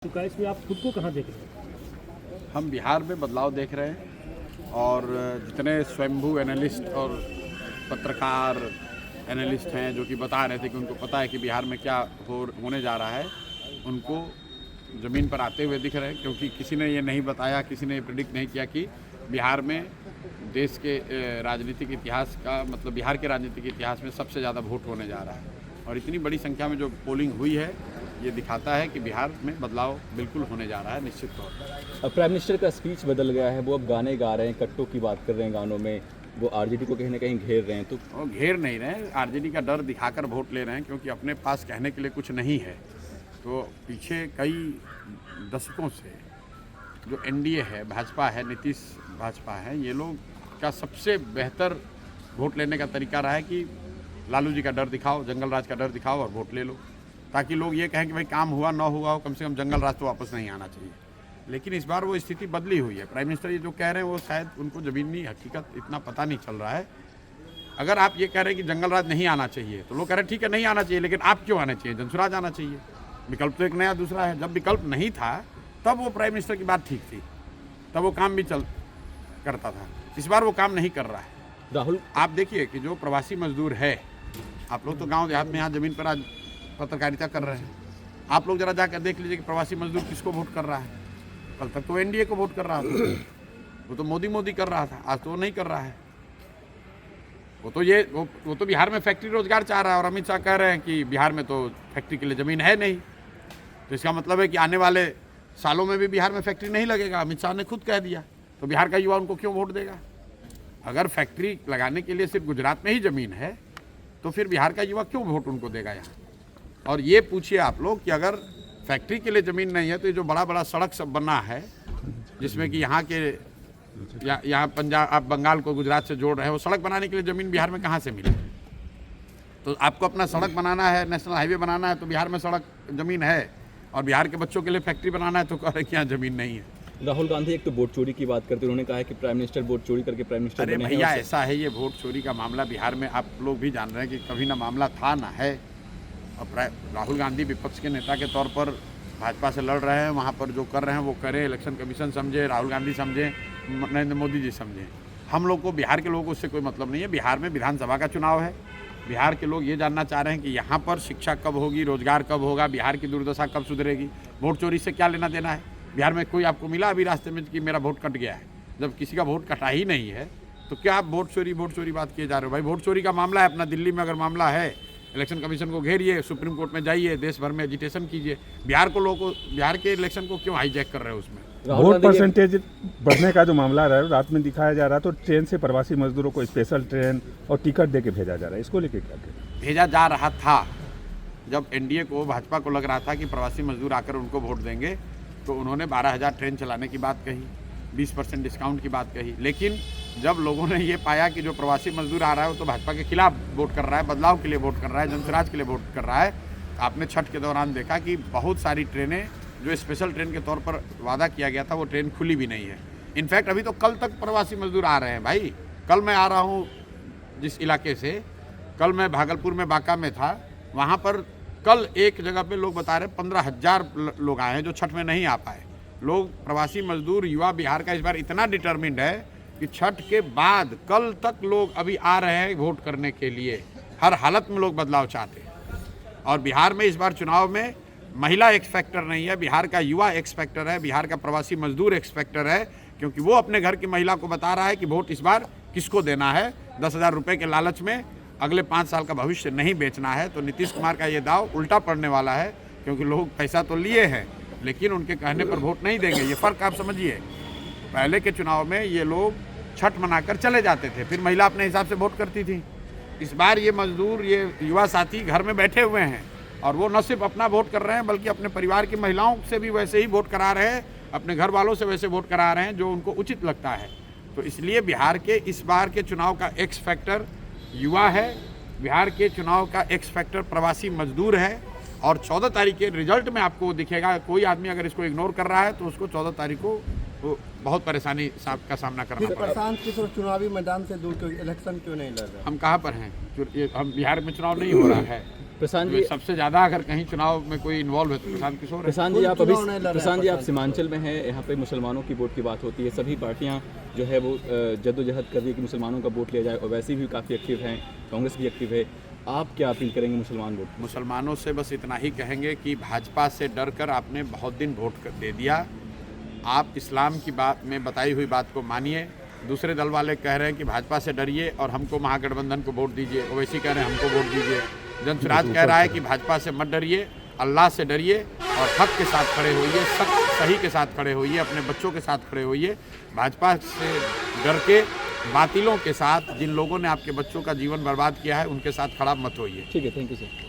चुका है, इसमें आप खुद को कहाँ देख रहे हैं? हम बिहार में बदलाव देख रहे हैं और जितने स्वयंभू एनालिस्ट और पत्रकार एनालिस्ट हैं जो कि बता रहे थे कि उनको पता है कि बिहार में क्या होने जा रहा है, उनको ज़मीन पर आते हुए दिख रहे हैं। क्योंकि किसी ने ये नहीं बताया, किसी ने ये प्रेडिक्ट नहीं किया कि बिहार में देश के राजनीतिक इतिहास का मतलब बिहार के राजनीतिक इतिहास में सबसे ज़्यादा वोट होने जा रहा है। और इतनी बड़ी संख्या में जो पोलिंग हुई है, ये दिखाता है कि बिहार में बदलाव बिल्कुल होने जा रहा है निश्चित तौर पर। अब प्राइम मिनिस्टर का स्पीच बदल गया है, वो अब गाने गा रहे हैं, कट्टों की बात कर रहे हैं गानों में, वो आरजेडी को कहीं ना कहीं घेर रहे हैं। तो वो घेर नहीं रहे हैं, आरजेडी का डर दिखाकर वोट ले रहे हैं क्योंकि अपने पास कहने के लिए कुछ नहीं है। तो पीछे कई दशकों से जो एनडीए है, भाजपा है, नीतीश भाजपा है, ये लोग का सबसे बेहतर वोट लेने का तरीका रहा है कि लालू जी का डर दिखाओ, जंगल राज का डर दिखाओ और वोट ले लो, ताकि लोग ये कहें कि भाई काम हुआ ना हुआ हो, कम से कम जंगल राज तो वापस नहीं आना चाहिए। लेकिन इस बार वो स्थिति बदली हुई है। प्राइम मिनिस्टर ये जो कह रहे हैं वो शायद उनको ज़मीनी हकीकत इतना पता नहीं चल रहा है। अगर आप ये कह रहे हैं कि जंगल राज नहीं आना चाहिए तो लोग कह रहे हैं ठीक है नहीं आना चाहिए, लेकिन आप क्यों आना चाहिए, जनसुराज आना चाहिए। विकल्प तो एक नया दूसरा है। जब विकल्प नहीं था तब वो प्राइम मिनिस्टर की बात ठीक थी, तब वो काम भी करता था। इस बार वो काम नहीं कर रहा है। राहुल, आप देखिए कि जो प्रवासी मजदूर है, आप लोग तो गाँव देहात में यहाँ ज़मीन पर आज पत्रकारिता कर रहे हैं, आप लोग जरा जाकर देख लीजिए कि प्रवासी मजदूर किसको वोट कर रहा है। कल तक तो एनडीए को वोट कर रहा था, वो तो मोदी कर रहा था, आज तो वो नहीं कर रहा है। वो तो बिहार में फैक्ट्री रोजगार चाह रहा है और अमित शाह कह रहे हैं कि बिहार में तो फैक्ट्री के लिए ज़मीन है नहीं। तो इसका मतलब है कि आने वाले सालों में भी बिहार में फैक्ट्री नहीं लगेगा। अमित शाह ने खुद कह दिया, तो बिहार का युवा उनको क्यों वोट देगा? अगर फैक्ट्री लगाने के लिए सिर्फ गुजरात में ही ज़मीन है तो फिर बिहार का युवा क्यों वोट उनको देगा यहाँ? और ये पूछिए आप लोग कि अगर फैक्ट्री के लिए ज़मीन नहीं है तो ये जो बड़ा बड़ा सड़क सब बना है, जिसमें कि यहाँ के यहाँ पंजाब, आप बंगाल को गुजरात से जोड़ रहे हैं, वो सड़क बनाने के लिए ज़मीन बिहार में कहाँ से मिले? तो आपको अपना सड़क बनाना है, नेशनल हाईवे बनाना है, तो बिहार में सड़क ज़मीन है, और बिहार के बच्चों के लिए फैक्ट्री बनाना है तो कह रहे कि यहाँ ज़मीन नहीं है। राहुल गांधी एक तो वोट चोरी की बात करते, उन्होंने कहा है कि प्राइम मिनिस्टर वोट चोरी करके प्राइम मिनिस्टर अरे बने हैं। भैया, ऐसा है, ये वोट चोरी का मामला बिहार में आप लोग भी जान रहे हैं कि कभी ना मामला था ना है। और राहुल गांधी विपक्ष के नेता के तौर पर भाजपा से लड़ रहे हैं, वहाँ पर जो कर रहे हैं वो करें, इलेक्शन कमीशन समझे, राहुल गांधी समझे, नरेंद्र मोदी जी समझें। हम लोग को, बिहार के लोगों को उससे कोई मतलब नहीं है। बिहार में विधानसभा का चुनाव है। बिहार के लोग ये जानना चाह रहे हैं कि यहाँ पर शिक्षा कब होगी, रोजगार कब होगा, बिहार की दुर्दशा कब सुधरेगी। वोट चोरी से क्या लेना देना है? बिहार में कोई आपको मिला अभी रास्ते में कि मेरा वोट कट गया है? जब किसी का वोट कटा ही नहीं है तो क्या आप वोट चोरी बात किए जा रहे हो? भाई, वोट चोरी का मामला है अपना दिल्ली में, अगर मामला है इलेक्शन कमीशन को घेरिए, सुप्रीम कोर्ट में जाइए, देश भर में एजिटेशन कीजिए। बिहार के इलेक्शन को क्यों हाईजैक कर रहे हो? उसमें वोट परसेंटेज बढ़ने का जो मामला रहा है, रात में दिखाया जा रहा है, तो ट्रेन से प्रवासी मजदूरों को स्पेशल ट्रेन और टिकट दे के भेजा जा रहा है, इसको लेके क्या कहें? भेजा जा रहा था। जब एनडीए को, भाजपा को लग रहा था कि प्रवासी मजदूर आकर उनको वोट देंगे, तो उन्होंने 12,000 ट्रेन चलाने की बात कही, 20% डिस्काउंट की बात कही। लेकिन जब लोगों ने ये पाया कि जो प्रवासी मजदूर आ रहा है वो तो भाजपा के खिलाफ वोट कर रहा है, बदलाव के लिए वोट कर रहा है, जनसुराज के लिए वोट कर रहा है, आपने छठ के दौरान देखा कि बहुत सारी ट्रेनें जो स्पेशल ट्रेन के तौर पर वादा किया गया था वो ट्रेन खुली भी नहीं है। इनफैक्ट अभी तो कल तक प्रवासी मजदूर आ रहे हैं। भाई, कल मैं आ रहा हूँ जिस इलाके से, कल मैं भागलपुर में बांका में था, वहाँ पर कल एक जगह पे लोग बता रहे 15,000 लोग आए हैं जो छठ में नहीं आ पाए। लोग, प्रवासी मजदूर, युवा बिहार का इस बार इतना डिटर्मिन्ड है कि छठ के बाद कल तक लोग अभी आ रहे हैं वोट करने के लिए। हर हालत में लोग बदलाव चाहते हैं। और बिहार में इस बार चुनाव में महिला एक्स फैक्टर नहीं है, बिहार का युवा एक्स फैक्टर है, बिहार का प्रवासी मजदूर एक्स फैक्टर है, क्योंकि वो अपने घर की महिला को बता रहा है कि वोट इस बार किसको देना है। 10,000 रुपये के लालच में अगले 5 साल का भविष्य नहीं बेचना है। तो नीतीश कुमार का ये दाव उल्टा पड़ने वाला है, क्योंकि लोग पैसा तो लिए हैं लेकिन उनके कहने पर वोट नहीं देंगे। ये फ़र्क आप समझिए। पहले के चुनाव में ये लोग छठ मनाकर चले जाते थे, फिर महिला अपने हिसाब से वोट करती थी। इस बार ये मजदूर, ये युवा साथी घर में बैठे हुए हैं और वो न सिर्फ अपना वोट कर रहे हैं बल्कि अपने परिवार की महिलाओं से भी वैसे ही वोट करा रहे हैं, अपने घर वालों से वैसे वोट करा रहे हैं जो उनको उचित लगता है। तो इसलिए बिहार के इस बार के चुनाव का एक्स फैक्टर युवा है, बिहार के चुनाव का एक्स फैक्टर प्रवासी मजदूर है। और 14 तारीख के रिजल्ट में आपको दिखेगा, कोई आदमी अगर इसको इग्नोर कर रहा है तो उसको 14 तारीख को तो बहुत परेशानी का सामना करना पड़ेगा। प्रशांत किशोर चुनावी मैदान से दूर क्यों, इलेक्शन क्यों नहीं लड़ रहे? हम कहाँ पर हैं? हम बिहार में चुनाव नहीं हो रहा है। प्रशांत जी, सबसे ज़्यादा अगर कहीं चुनाव में कोई इन्वॉल्व है तो प्रशांत किशोर है। प्रशांत जी आप सीमांचल में हैं, यहाँ पे मुसलमानों की वोट की बात होती है, सभी पार्टियाँ जो है वो जद्दोजहद कर रही है कि मुसलमानों का वोट लिया जाए, और वैसे भी काफ़ी एक्टिव हैं, कांग्रेस भी एक्टिव है। आप क्या अपील करेंगे मुसलमान वोट? मुसलमानों से बस इतना ही कहेंगे कि भाजपा से डर कर आपने बहुत दिन वोट दे दिया। आप इस्लाम की बात में बताई हुई बात को मानिए। दूसरे दल वाले कह रहे हैं कि भाजपा से डरिए और हमको महागठबंधन को वोट दीजिए, ओवैसी कह रहे हैं हमको वोट दीजिए। जनसुराज कह रहा है कि भाजपा से मत डरिए, अल्लाह से डरिए और हक के साथ खड़े होइए, सही के साथ खड़े होइए, अपने बच्चों के साथ खड़े होइए। भाजपा से डर के बातिलों के साथ, जिन लोगों ने आपके बच्चों का जीवन बर्बाद किया है, उनके साथ खड़ा मत होइए। ठीक है, थैंक यू सर।